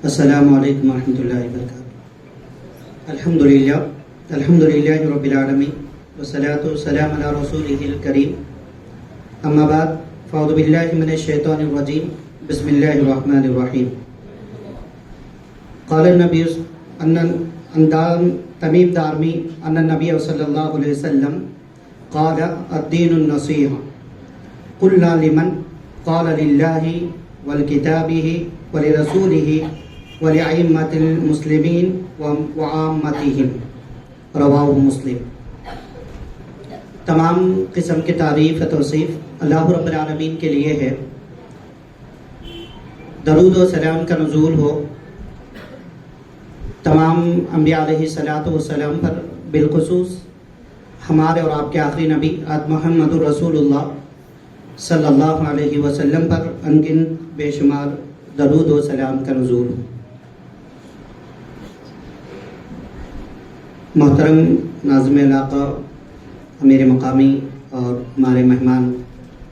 السلام علیکم ورحمۃ اللہ وبرکاتہ۔ الحمدللہ رب العالمین والصلاۃ والسلام علی رسولہ الکریم، اما بعد فاعوذ باللہ من الشیطان الرجیم، بسم اللہ الرحمن الرحیم۔ قال النبی تمیم دارمی ان النبی صلی اللہ علیہ وسلم قال الدین النصیحہ، قلنا لمن؟ قال للہ ولکتابہ ولرسولہ ولأئمة المسلمین وعامتہم، رواہ مسلم۔ تمام قسم کی تعریف و توصیف اللہ رب العالمین کے لیے ہے۔ درود و سلام کا نزول ہو تمام انبیاء علیہ الصلاۃ والسلام پر، بالخصوص ہمارے اور آپ کے آخری نبی محمد رسول اللہ صلی اللہ علیہ وسلم پر انگن بے شمار درود و سلام کا نزول ہو۔ محترم ناظم علاقہ، امیر مقامی اور ہمارے مہمان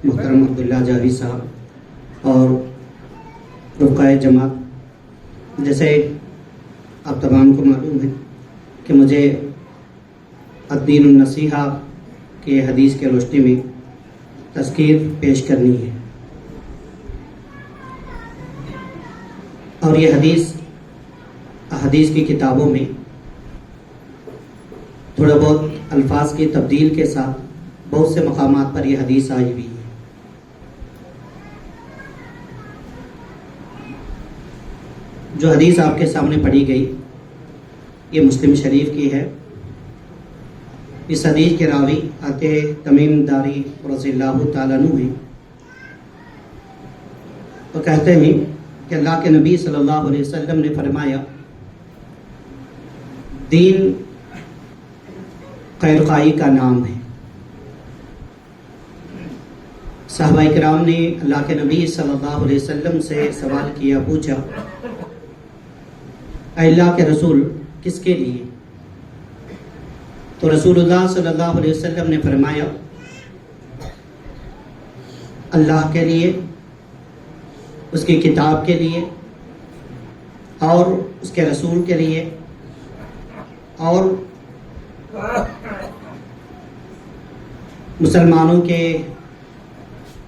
محترم عبداللہ جاوی صاحب اور رفقائے جماعت، جیسے آپ تمام کو معلوم ہے کہ مجھے الدین النصیحہ کے حدیث کے روشنی میں تذکیر پیش کرنی ہے، اور یہ حدیث کی کتابوں میں تھوڑا بہت الفاظ کی تبدیل کے ساتھ بہت سے مقامات پر یہ حدیث آئی ہوئی ہے۔ جو حدیث آپ کے سامنے پڑھی گئی یہ مسلم شریف کی ہے۔ اس حدیث کے راوی تمیم داری رضی اللہ تعالیٰ عنہ ہیں، تو کہتے ہیں کہ اللہ کے نبی صلی اللہ علیہ وسلم نے فرمایا، دین خیرخواہی کا نام ہے۔ صحابہ کرام نے اللہ کے نبی صلی اللہ علیہ وسلم سے سوال کیا، پوچھا، اے اللہ کے رسول کس کے لیے؟ تو رسول اللہ صلی اللہ علیہ وسلم نے فرمایا، اللہ کے لیے، اس کی کتاب کے لیے اور اس کے رسول کے لیے اور مسلمانوں کے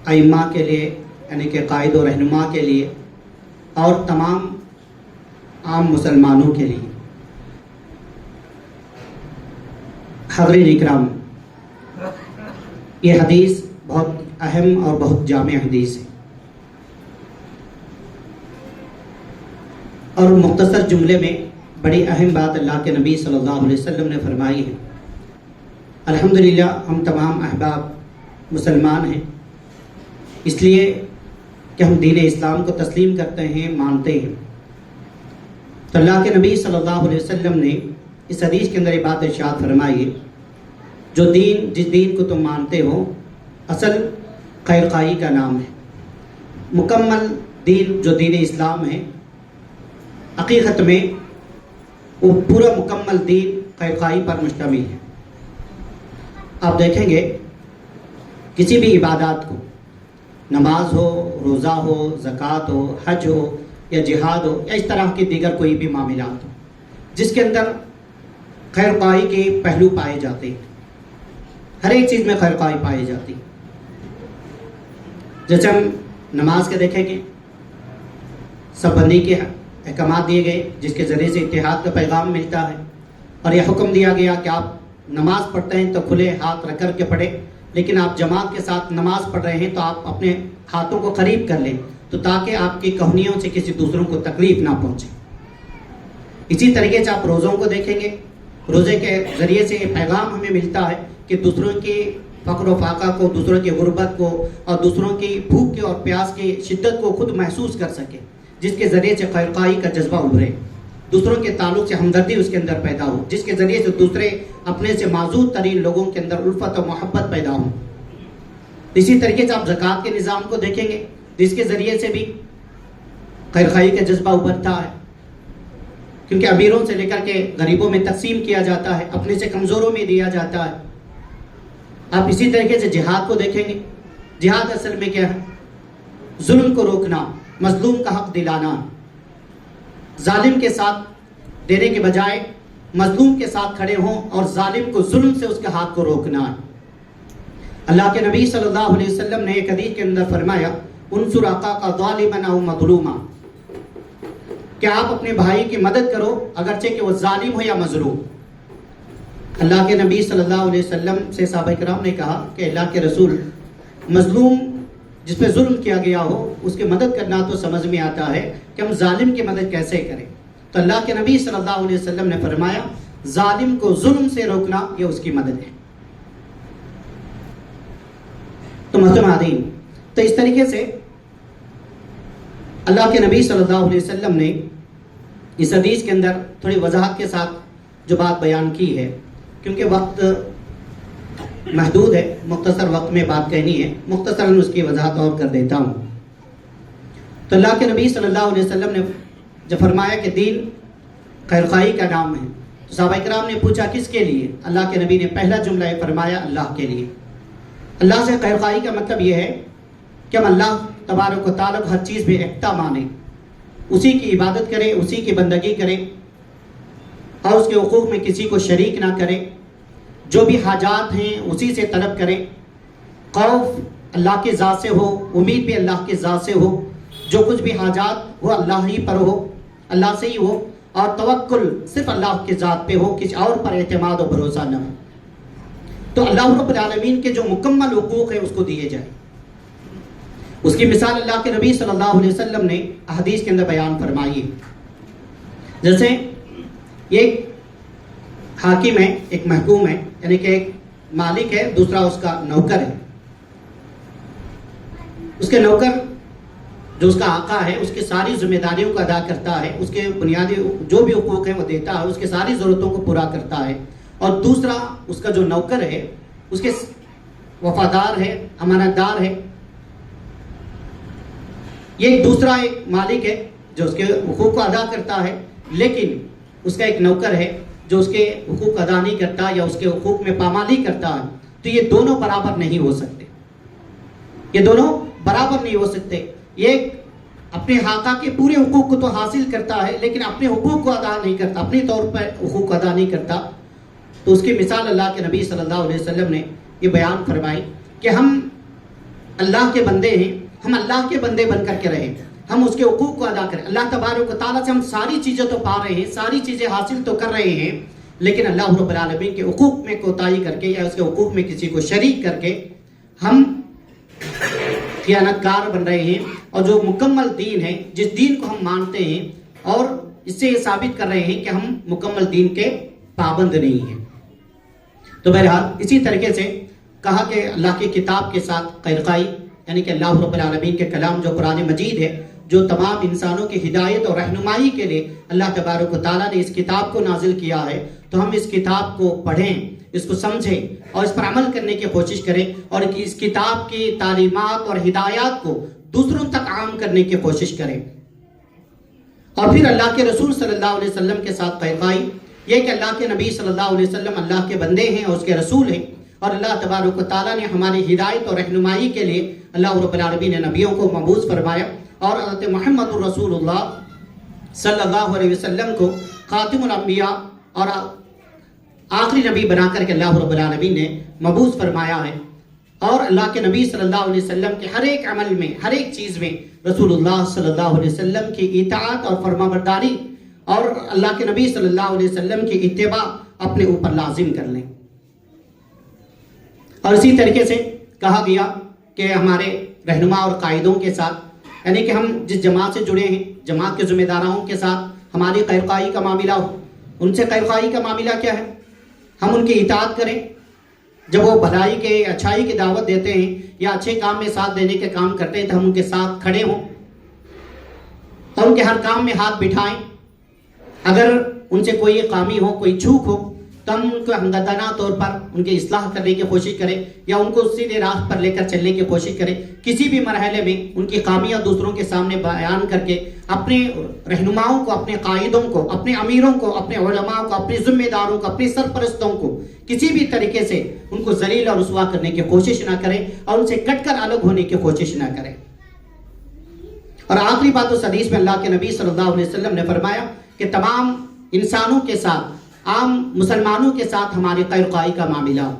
ائمہ کے لیے، یعنی کہ قائد و رہنما کے لیے اور تمام عام مسلمانوں کے لیے۔ حضرین اکرام، یہ حدیث بہت اہم اور بہت جامع حدیث ہے، اور مختصر جملے میں بڑی اہم بات اللہ کے نبی صلی اللہ علیہ وسلم نے فرمائی ہے۔ الحمدللہ ہم تمام احباب مسلمان ہیں، اس لیے کہ ہم دین اسلام کو تسلیم کرتے ہیں، مانتے ہیں۔ تو اللہ کے نبی صلی اللہ علیہ وسلم نے اس حدیث کے اندر یہ بات ارشاد فرمائی ہے، جس دین کو تم مانتے ہو اصل خیرخواہی کا نام ہے۔ مکمل دین جو دین اسلام ہے، حقیقت میں وہ پورا مکمل دین خیرخواہی پر مشتمل ہے۔ آپ دیکھیں گے کسی بھی عبادات کو، نماز ہو، روزہ ہو، زکوٰۃ ہو، حج ہو یا جہاد ہو یا اس طرح کے دیگر کوئی بھی معاملات ہو، جس کے اندر خیرخواہی کے پہلو پائے جاتے ہیں، ہر ایک چیز میں خیرخواہی پائی جاتی۔ جیسے ہم نماز کے دیکھیں گے، سب بندی کے احکامات دیے گئے جس کے ذریعے سے اتحاد کا پیغام ملتا ہے، اور یہ حکم دیا گیا کہ آپ نماز پڑھتے ہیں تو کھلے ہاتھ رکھ کر کے پڑھیں، لیکن آپ جماعت کے ساتھ نماز پڑھ رہے ہیں تو آپ اپنے ہاتھوں کو قریب کر لیں، تو تاکہ آپ کی کہنیوں سے کسی دوسروں کو تکلیف نہ پہنچے۔ اسی طریقے سے آپ روزوں کو دیکھیں گے، روزے کے ذریعے سے یہ پیغام ہمیں ملتا ہے کہ دوسروں کی فقر و فاقہ کو، دوسروں کی غربت کو اور دوسروں کی بھوک کے اور پیاس کی شدت کو خود محسوس کر سکے، جس کے ذریعے سے خیرخواہی کا جذبہ ابھرے، دوسروں کے تعلق سے ہمدردی اس کے اندر پیدا ہو، جس کے ذریعے سے دوسرے اپنے سے معزول ترین لوگوں کے اندر الفت و محبت پیدا ہو۔ اسی طریقے سے آپ زکوٰۃ کے نظام کو دیکھیں گے، جس کے ذریعے سے بھی خیرخواہی کا جذبہ ابھرتا ہے، کیونکہ امیروں سے لے کر کے غریبوں میں تقسیم کیا جاتا ہے، اپنے سے کمزوروں میں دیا جاتا ہے۔ آپ اسی طریقے سے جہاد کو دیکھیں گے، جہاد اصل میں کیا ہے؟ ظلم کو روکنا، مظلوم کا حق دلانا، ظالم کے ساتھ دینے کے بجائے مظلوم کے ساتھ کھڑے ہوں اور ظالم کو ظلم سے اس کے ہاتھ کو روکنا ہے۔ اللہ کے نبی صلی اللہ علیہ وسلم نے ایک حدیث کے اندر فرمایا انصر اخاک ظالما او مظلوما، کہ آپ اپنے بھائی کی مدد کرو اگرچہ کہ وہ ظالم ہو یا مظلوم۔ اللہ کے نبی صلی اللہ علیہ وسلم سے صحابہ کرام نے کہا کہ اللہ کے رسول، مظلوم جس پہ ظلم کیا گیا ہو اس کی مدد کرنا تو سمجھ میں آتا ہے کہ ہم ظالم کی مدد کیسے کریں؟ تو اللہ کے نبی صلی اللہ علیہ وسلم نے فرمایا ظالم کو ظلم سے روکنا یہ اس کی مدد ہے۔ تو محترم حاضرین، تو اس طریقے سے اللہ کے نبی صلی اللہ علیہ وسلم نے اس حدیث کے اندر تھوڑی وضاحت کے ساتھ جو بات بیان کی ہے، کیونکہ وقت محدود ہے، مختصر وقت میں بات کہنی ہے، مختصراً اس کی وضاحت اور کر دیتا ہوں۔ تو اللہ کے نبی صلی اللہ علیہ وسلم نے جب فرمایا کہ دین خیرخواہی کا نام ہے، تو صحابہ کرام نے پوچھا کس کے لیے؟ اللہ کے نبی نے پہلا جملہ یہ فرمایا اللہ کے لیے۔ اللہ سے خیرخواہی کا مطلب یہ ہے کہ ہم اللہ تبارک و تعالیٰ ہر چیز میں یکتا مانیں، اسی کی عبادت کریں، اسی کی بندگی کریں اور اس کے حقوق میں کسی کو شریک نہ کریں، جو بھی حاجات ہیں اسی سے طلب کریں، خوف اللہ کی ذات سے ہو، امید بھی اللہ کی ذات سے ہو، جو کچھ بھی حاجات وہ اللہ ہی پر ہو، اللہ سے ہی ہو، اور توکل صرف اللہ کی ذات پہ ہو، کسی اور پر اعتماد و بھروسہ نہ ہو۔ تو اللہ رب العالمین کے جو مکمل حقوق ہیں اس کو دیے جائیں۔ اس کی مثال اللہ کے نبی صلی اللہ علیہ وسلم نے احادیث کے اندر بیان فرمائی ہے۔ جیسے ایک حاکم ہے، ایک محکوم ہے، یعنی کہ ایک مالک ہے، دوسرا اس کا نوکر ہے۔ اس کے نوکر جو اس کا آقا ہے اس کی ساری ذمہ داریوں کو ادا کرتا ہے، اس کے بنیادی جو بھی حقوق ہیں وہ دیتا ہے، اس کی ساری ضرورتوں کو پورا کرتا ہے، اور دوسرا اس کا جو نوکر ہے اس کے وفادار ہے، امانت دار ہے۔ یہ دوسرا ایک مالک ہے جو اس کے حقوق کو ادا کرتا ہے، لیکن اس کا ایک نوکر ہے جو اس کے حقوق ادا نہیں کرتا یا اس کے حقوق میں پامالی کرتا ہے۔ تو یہ دونوں برابر نہیں ہو سکتے، یہ دونوں برابر نہیں ہو سکتے۔ یہ اپنے آقا کے پورے حقوق کو تو حاصل کرتا ہے لیکن اپنے حقوق کو ادا نہیں کرتا، اپنی طور پر حقوق کو ادا نہیں کرتا۔ تو اس کی مثال اللہ کے نبی صلی اللہ علیہ وسلم نے یہ بیان فرمائی کہ ہم اللہ کے بندے ہیں، ہم اللہ کے بندے بن کر کے رہیں، ہم اس کے حقوق کو ادا کریں۔ اللہ تبارک و تعالیٰ سے ہم ساری چیزیں تو پا رہے ہیں، ساری چیزیں حاصل تو کر رہے ہیں، لیکن اللہ رب العالمین کے حقوق میں کوتاہی کر کے یا اس کے حقوق میں کسی کو شریک کر کے ہم خیانت کار بن رہے ہیں، اور جو مکمل دین ہے، جس دین کو ہم مانتے ہیں، اور اس سے یہ ثابت کر رہے ہیں کہ ہم مکمل دین کے پابند نہیں ہیں۔ تو بہرحال اسی طریقے سے کہا کہ اللہ کی کتاب کے ساتھ خیرخواہی، یعنی کہ اللہ رب العالمین کے کلام جو قرآن مجید ہے، جو تمام انسانوں کی ہدایت اور رہنمائی کے لیے اللہ تبارک و تعالیٰ نے اس کتاب کو نازل کیا ہے، تو ہم اس کتاب کو پڑھیں، اس کو سمجھیں اور اس پر عمل کرنے کی کوشش کریں، اور اس کتاب کی تعلیمات اور ہدایات کو دوسروں تک عام کرنے کی کوشش کریں۔ اور پھر اللہ کے رسول صلی اللہ علیہ وسلم کے ساتھ خیرخواہی یہ کہ اللہ کے نبی صلی اللہ علیہ وسلم اللہ کے بندے ہیں اور اس کے رسول ہیں، اور اللہ تبارک و تعالیٰ نے ہماری ہدایت اور رہنمائی کے لیے اللہ رب العالمین نے نبیوں کو مبعوث فرمایا، اور حضرت محمد الرسول اللہ صلی اللہ علیہ وسلم کو خاتم الانبیاء اور آخری نبی بنا کر کے اللہ رب العالمین نے مبعوث فرمایا ہے۔ اور اللہ کے نبی صلی اللہ علیہ وسلم کے ہر ایک عمل میں، ہر ایک چیز میں رسول اللہ صلی اللہ علیہ وسلم کی اطاعت اور فرمانبرداری اور اللہ کے نبی صلی اللہ علیہ وسلم کی اتباع اپنے اوپر لازم کر لیں۔ اور اسی طریقے سے کہا گیا کہ ہمارے رہنما اور قائدوں کے ساتھ، یعنی کہ ہم جس جماعت سے جڑے ہیں، جماعت کے ذمہ داروں کے ساتھ ہماری خیرخواہی کا معاملہ ہو۔ ان سے خیرخواہی کا معاملہ کیا ہے؟ ہم ان کی اطاعت کریں، جب وہ بھلائی کے، اچھائی کی دعوت دیتے ہیں یا اچھے کام میں ساتھ دینے کے کام کرتے ہیں تو ہم ان کے ساتھ کھڑے ہوں اور ان کے ہر کام میں ہاتھ بٹھائیں۔ اگر ان سے کوئی خامی ہو، کوئی چوک ہو، تو ہم ان کو ہمدردانہ طور پر ان کی اصلاح کرنے کی کوشش کریں یا ان کو سیدھے راہ پر لے کر چلنے کی کوشش کریں۔ کسی بھی مرحلے میں ان کی خامیاں دوسروں کے سامنے بیان کر کے اپنے رہنماؤں کو، اپنے قائدوں کو، اپنے امیروں کو، اپنے علماء کو، اپنے ذمہ داروں کو، اپنے سرپرستوں کو کسی بھی طریقے سے ان کو ذلیل اور رسوا کرنے کی کوشش نہ کریں اور ان سے کٹ کر الگ ہونے کی کوشش نہ کریں۔ اور آخری بات اس حدیث میں اللہ کے نبی صلی اللہ علیہ وسلم نے فرمایا کہ تمام انسانوں کے ساتھ، عام مسلمانوں کے ساتھ ہماری خیر خواہی کا معاملہ ہو،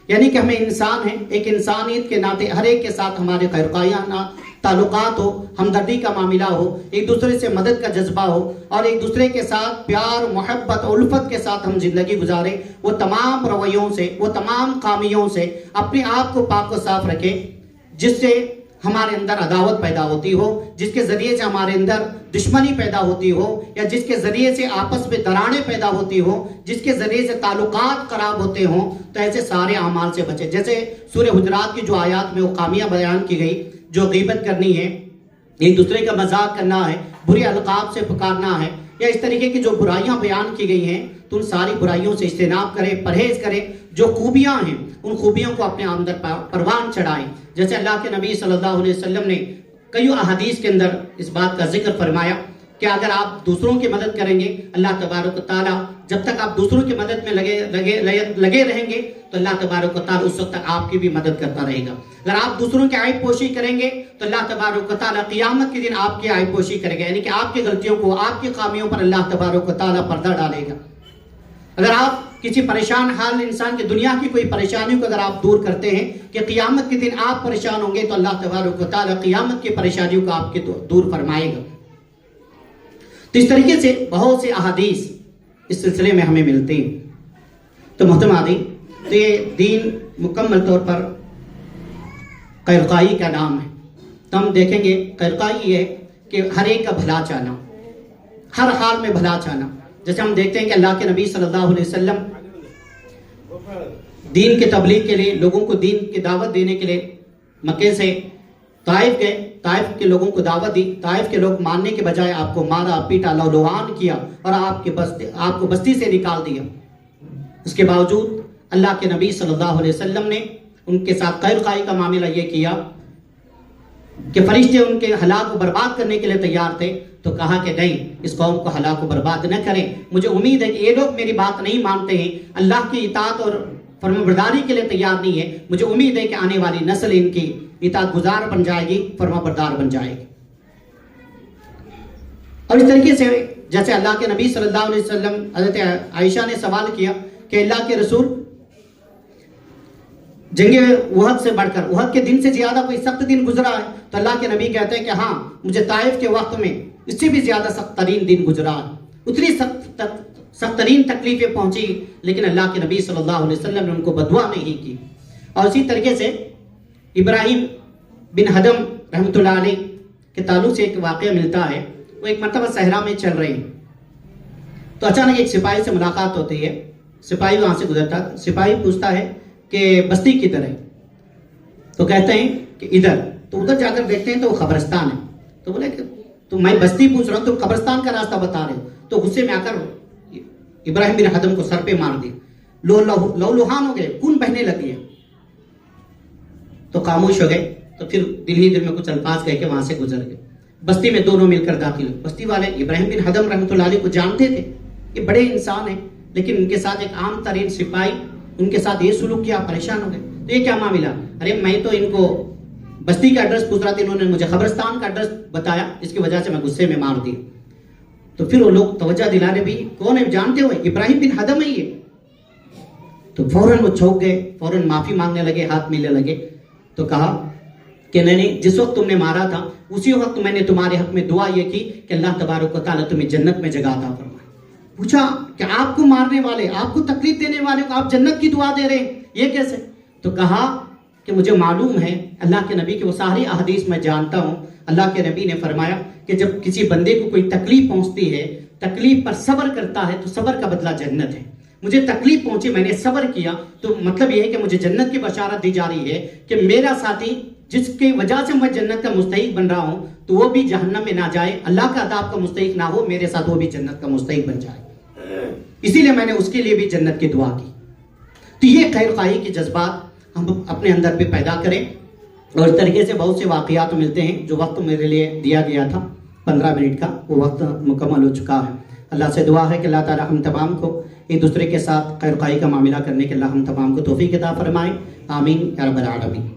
یعنی کہ ہمیں انسان ہیں، ایک انسانیت کے ناطے ہر ایک کے ساتھ ہمارے خیر خواہانہ تعلقات ہو، ہمدردی کا معاملہ ہو، ایک دوسرے سے مدد کا جذبہ ہو، اور ایک دوسرے کے ساتھ پیار، محبت اور الفت کے ساتھ ہم زندگی گزاریں۔ وہ تمام رویوں سے، وہ تمام خامیوں سے اپنے آپ کو پاک و صاف رکھیں جس سے ہمارے اندر عداوت پیدا ہوتی ہو، جس کے ذریعے سے ہمارے اندر دشمنی پیدا ہوتی ہو، یا جس کے ذریعے سے آپس میں دراڑیں پیدا ہوتی ہو، جس کے ذریعے سے تعلقات خراب ہوتے ہوں، تو ایسے سارے اعمال سے بچے۔ جیسے سورہ حجرات کی جو آیات میں وہ خامیاں بیان کی گئی، جو غیبت کرنی ہے، ایک دوسرے کا مذاق کرنا ہے، برے القاب سے پکارنا ہے، یا اس طریقے کی جو برائیاں بیان کی گئی ہیں، تو ان ساری برائیوں سے اجتناب کریں، پرہیز کریں۔ جو خوبیاں ہیں ان خوبیوں کو اپنے اندر پروان چڑھائیں۔ جیسے اللہ کے نبی صلی اللہ علیہ وسلم نے کئی احادیث کے اندر اس بات کا ذکر فرمایا کہ اگر آپ دوسروں کی مدد کریں گے، اللہ تبارک و تعالیٰ جب تک آپ دوسروں کی مدد میں لگے رہیں گے تو اللہ تبارک و تعالیٰ اس وقت تک آپ کی بھی مدد کرتا رہے گا۔ اگر آپ دوسروں کی عیب پوشی کریں گے تو اللہ تبارک و تعالیٰ قیامت کے دن آپ کی عیب پوشی کرے گا، یعنی کہ آپ کی غلطیوں کو، آپ کی خامیوں پر اللہ تبارک و تعالیٰ پردہ ڈالے گا۔ اگر آپ کسی پریشان حال انسان کی دنیا کی کوئی پریشانیوں کو اگر آپ دور کرتے ہیں کہ قیامت کے دن آپ پریشان ہوں گے تو اللہ تبارک و تعالیٰ قیامت کی پریشانیوں کو آپ کے دور فرمائے گا۔ تو اس طریقے سے بہت سے احادیث اس سلسلے میں ہمیں ملتے ہیں۔ تو محترم حاضرین، تو یہ دین مکمل طور پر خیر خواہی کا نام ہے۔ تو ہم دیکھیں گے خیر خواہی یہ ہے کہ ہر ایک کا بھلا چاہنا، ہر حال میں بھلا چاہنا۔ جیسے ہم دیکھتے ہیں کہ اللہ کے نبی صلی اللہ علیہ وسلم دین کی تبلیغ کے لیے، لوگوں کو دین کی دعوت دینے کے لیے مکے سے طائف گئے، طائف کے لوگوں کو دعوت دی، طائف کے لوگ ماننے کے بجائے آپ کو مارا، پیٹا، لہوان کیا اور آپ کو بستی سے نکال دیا۔ اس کے باوجود اللہ کے نبی صلی اللہ علیہ وسلم نے ان کے ساتھ خیر خواہی کا معاملہ یہ کیا کہ فرشتے ان کے ہلاک و برباد کرنے کے لیے تیار تھے، تو کہا کہ نہیں، اس قوم کو ہلاک و برباد نہ کریں، مجھے امید ہے کہ یہ لوگ میری بات نہیں مانتے ہیں، اللہ کی اطاعت اور فرمانبرداری کے لیے تیار نہیں ہے، مجھے امید ہے کہ آنے والی نسل ان کی اطاعت گزار بن جائے گی، فرمانبردار بن جائے گی۔ اور اس طریقے سے جیسے اللہ کے نبی صلی اللہ علیہ وسلم، حضرت عائشہ نے سوال کیا کہ اللہ کے رسول، جنگ احد سے بڑھ کر، احد کے دن سے زیادہ کوئی سخت دن گزرا ہے؟ تو اللہ کے نبی کہتے ہیں کہ ہاں، مجھے طائف کے وقت میں اس سے بھی زیادہ سخت ترین دن گزرا ہے، اتنی سخت ترین تکلیفیں پہنچی، لیکن اللہ کے نبی صلی اللہ علیہ وسلم نے ان کو بددعا نہیں کی۔ اور اسی طریقے سے ابراہیم بن حدم رحمۃ اللہ علیہ کے تعلق سے ایک واقعہ ملتا ہے۔ وہ ایک مرتبہ صحرا میں چل رہے ہیں تو اچانک ایک سپاہی سے ملاقات ہوتی ہے، سپاہی وہاں سے گزرتا، سپاہی پوچھتا ہے کہ بستی کدھر ہے؟ تو کہتے ہیں کہ ادھر۔ تو ادھر جا کر دیکھتے ہیں تو وہ قبرستان ہے۔ تو بولے کہ تو میں بستی پوچھ رہا ہوں، تم قبرستان کا راستہ بتا رہے ہو۔ تو غصے میں آ کر ابراہیم بن حدم کو سر پہ مار دیا، لہوان ہو گئے، خون بہنے لگ گیا۔ تو خاموش ہو گئے، تو پھر دل ہی دل میں کچھ الفاظ کہہ کے وہاں سے گزر گئے۔ بستی میں دونوں مل کر داخل ہوئے۔ بستی والے ابراہیم بن حدم رحمۃ اللہ علیہ کو جانتے تھے، یہ بڑے انسان ہیں، لیکن ان کے ساتھ ایک عام ترین سپاہی ان کے ساتھ یہ سلوک کیا، پریشان ہو گئے۔ تو یہ کیا معاملہ؟ ارے میں تو ان کو بستی کا ایڈریس پوچھ رہا تھا، انہوں نے مجھے قبرستان کا ایڈریس بتایا، اس کی وجہ سے میں غصے میں مار دی۔ تو پھر وہ لوگ توجہ دلانے بھی، کون ہے جانتے ہوئے؟ ابراہیم بن حدم ہے یہ۔ تو فوراً وہ چونک گئے، فوراً معافی مانگنے لگے، ہاتھ ملنے لگے۔ تو کہا کہ نہیں، جس وقت تم نے مارا تھا اسی وقت میں نے تمہارے حق میں دعا یہ کی کہ اللہ تبارک و تعالیٰ تمہیں جنت میں جگہ عطا فرمائے۔ پوچھا کہ آپ کو مارنے والے، آپ کو تکلیف دینے والے کو آپ جنت کی دعا دے رہے ہیں، یہ کیسے؟ تو کہا کہ مجھے معلوم ہے اللہ کے نبی کے وہ ساری احادیث میں جانتا ہوں۔ اللہ کے نبی نے فرمایا کہ جب کسی بندے کو کوئی تکلیف پہنچتی ہے، تکلیف پر صبر کرتا ہے تو صبر کا بدلہ جنت ہے۔ مجھے تکلیف پہنچی، میں نے صبر کیا، تو مطلب یہ ہے کہ مجھے جنت کی بشارت دی جا رہی ہے کہ میرا ساتھی جس کی وجہ سے میں جنت کا مستحق بن رہا ہوں تو وہ بھی جہنم میں نہ جائے، اللہ کا عذاب کا مستحق نہ ہو، میرے ساتھ وہ بھی جنت کا مستحق بن جائے، اسی لیے میں نے اس کے لیے بھی جنت کی دعا کی۔ تو یہ خیر خواہی کے جذبات ہم اپنے اندر بھی پیدا کریں۔ اور اس طریقے سے بہت سے واقعات ملتے ہیں۔ جو وقت میرے لیے دیا گیا تھا 15 منٹ کا، وہ وقت مکمل ہو چکا ہے۔ اللہ سے دعا ہے کہ اللہ تعالی ہم تمام کو ایک دوسرے کے ساتھ خیر خواہی کا معاملہ کرنے کے اللہ ہم تمام کو توفیق عطا فرمائے۔ آمین یا رب العالمین۔